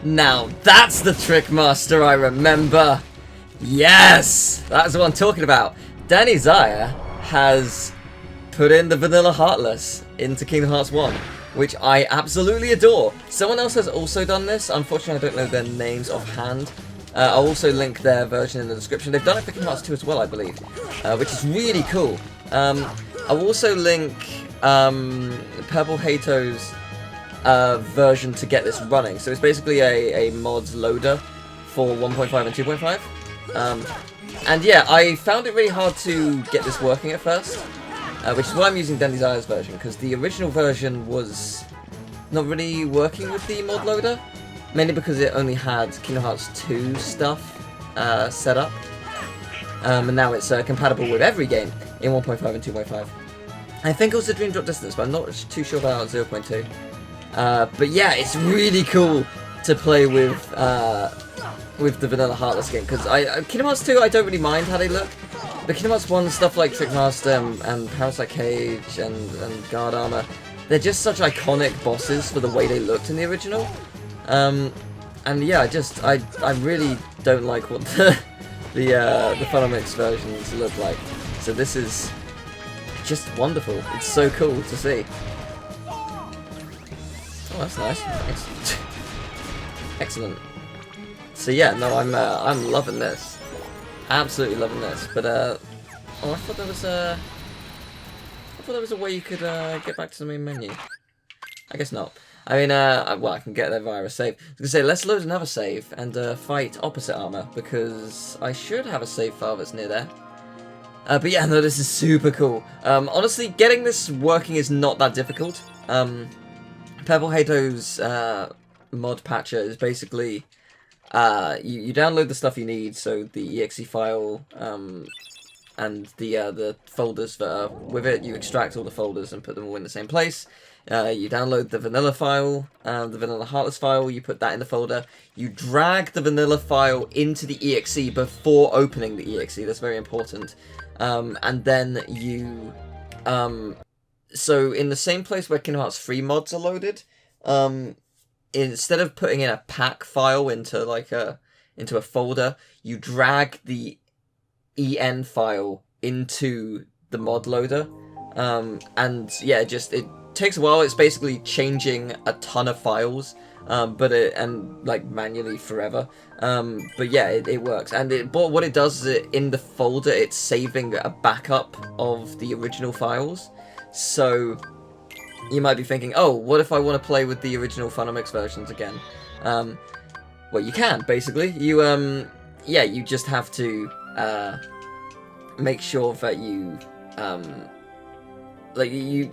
Now that's the Trickmaster I remember. Yes, that's what I'm talking about. Danny Zaya has put in the vanilla Heartless into Kingdom Hearts 1, which I absolutely adore. Someone else has also done this. Unfortunately, I don't know their names offhand. I'll also link their version in the description. They've done it for Kingdom Hearts 2 as well, I believe, which is really cool. I'll also link Purple Hato's version to get this running. So it's basically a mods loader for 1.5 and 2.5. And yeah, I found it really hard to get this working at first, which is why I'm using Dan Desire's version, because the original version was not really working with the mod loader, mainly because it only had Kingdom Hearts 2 stuff set up, and now it's compatible with every game in 1.5 and 2.5. I think also Dream Drop Distance, but I'm not too sure about 0.2. But yeah, it's really cool to play with the vanilla Heartless game, because Kingdom Hearts 2 I don't really mind how they look, but Kingdom Hearts 1 stuff like Trickmaster and Parasite Cage and Guard Armor, they're just such iconic bosses for the way they looked in the original. And yeah, I really don't like what the Funimix versions look like. So this is just wonderful. It's so cool to see. Oh, that's nice. Excellent. So yeah, no, I'm loving this. Absolutely loving this. But oh, I thought there was a way you could get back to the main menu. I guess not. I mean, well, I can get there via a save. I was gonna say, let's load another save and fight opposite armor, because I should have a save file that's near there. But yeah, no, this is super cool. Honestly, getting this working is not that difficult. Purple Hato's mod patcher is basically you download the stuff you need, so the exe file and the folders that are with it. You extract all the folders and put them all in the same place. You download the vanilla file, the vanilla Heartless file, you put that in the folder. You drag the vanilla file into the exe before opening the exe, that's very important. And then you, so in the same place where Kingdom Hearts 3 mods are loaded, instead of putting in a pack file into a folder, you drag the en file into the mod loader. And yeah, it takes a while. It's basically changing a ton of files, but manually forever. But yeah, it works. And what it does is in the folder, it's saving a backup of the original files. So you might be thinking, oh, what if I want to play with the original Funimix versions again? Well, you can, basically. You you just have to make sure that you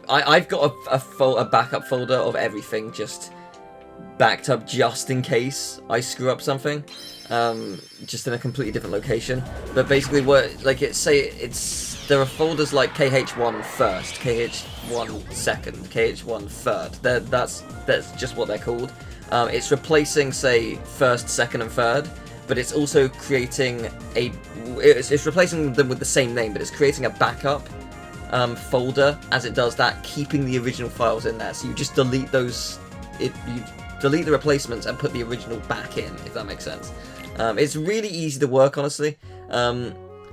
I've got a backup folder of everything just backed up, just in case I screw up something, just in a completely different location. But basically, there are folders like KH1 first, KH1 second, KH1 third. That's just what they're called. It's replacing, say, first, second, and third, but it's also creating it's replacing them with the same name, but it's creating a backup folder as it does that, keeping the original files in there. So you just delete those, you delete the replacements and put the original back in, if that makes sense. It's really easy to work, honestly.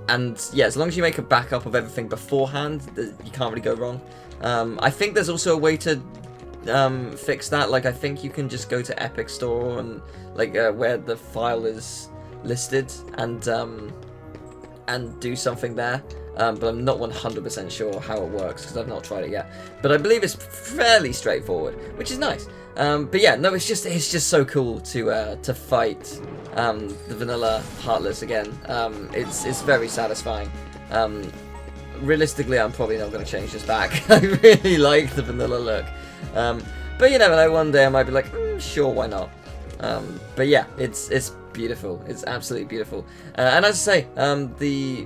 And yeah, as long as you make a backup of everything beforehand, you can't really go wrong. I think there's also a way to fix that. Like, I think you can just go to Epic Store and where the file is listed and do something there. But I'm not 100% sure how it works because I've not tried it yet. But I believe it's fairly straightforward, which is nice. But yeah, no, it's just so cool to fight the vanilla Heartless again. It's very satisfying. Realistically, I'm probably not going to change this back. I really like the vanilla look. But you never know, one day I might be like, sure, why not? But yeah, it's beautiful. It's absolutely beautiful. And as I say, the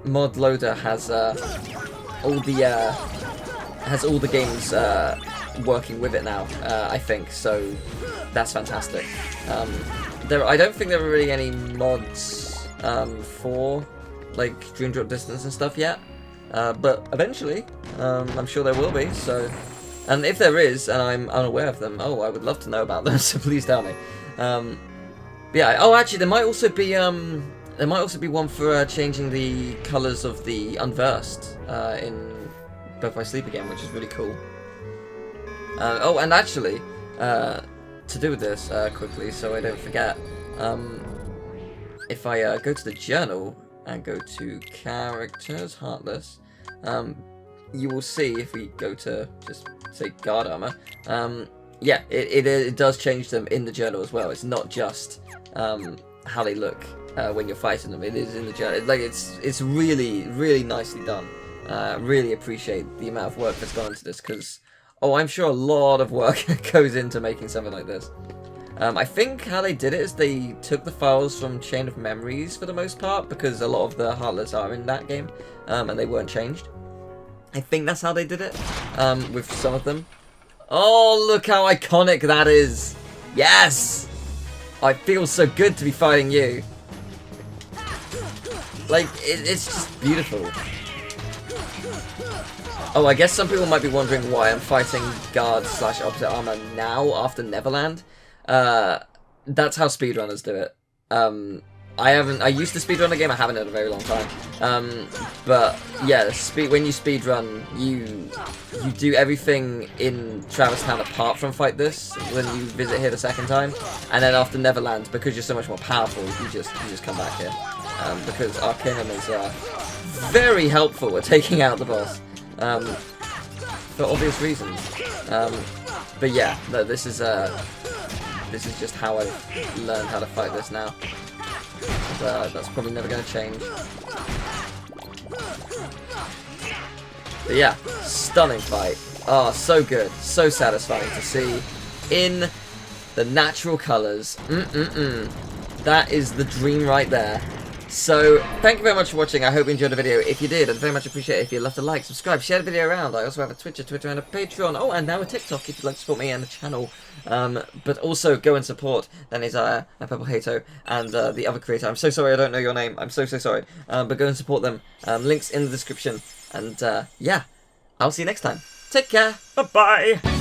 mod loader has all the games working with it now. I think so. That's fantastic. I don't think there are really any mods for like Dream Drop Distance and stuff yet, but eventually, I'm sure there will be. So, and if there is, and I'm unaware of them, oh, I would love to know about them. So please tell me. Yeah. Oh, actually, there might also be one for changing the colours of the unversed in Birth by Sleep again, which is really cool. Oh, and actually, to do with this quickly, so I don't forget, if I go to the journal and go to characters, Heartless, you will see if we go to just say guard armor, yeah, it does change them in the journal as well. It's not just how they look when you're fighting them. It is in the journal. Like it's really nicely done. Really appreciate the amount of work that's gone into this because I'm sure a lot of work goes into making something like this. I think how they did it is they took the files from Chain of Memories for the most part because a lot of the Heartless are in that game and they weren't changed. I think that's how they did it with some of them. Oh, look how iconic that is! Yes! I feel so good to be fighting you. Like, it's just beautiful. Oh, I guess some people might be wondering why I'm fighting guard/opposite armor now after Neverland. That's how speedrunners do it. I used to speedrun a game, I haven't in a very long time. But yeah, when you speedrun, you do everything in Travis Town apart from Fight This when you visit here the second time. And then after Neverland, because you're so much more powerful, you just come back here. Because Arcanum is very helpful at taking out the boss. For obvious reasons. But yeah, no, this is just how I've learned how to fight this now. That's probably never going to change. But yeah, stunning fight. Oh, so good. So satisfying to see in the natural colours. That is the dream right there. So, thank you very much for watching. I hope you enjoyed the video. If you did, I'd very much appreciate it if you left a like, subscribe, share the video around. I also have a Twitter and a Patreon. Oh, and now a TikTok if you'd like to support me and the channel. But also go and support Danny's and Purple Hato and the other creator. I'm so sorry I don't know your name. I'm so sorry. But go and support them. Links in the description. And yeah, I'll see you next time. Take care. Bye-bye.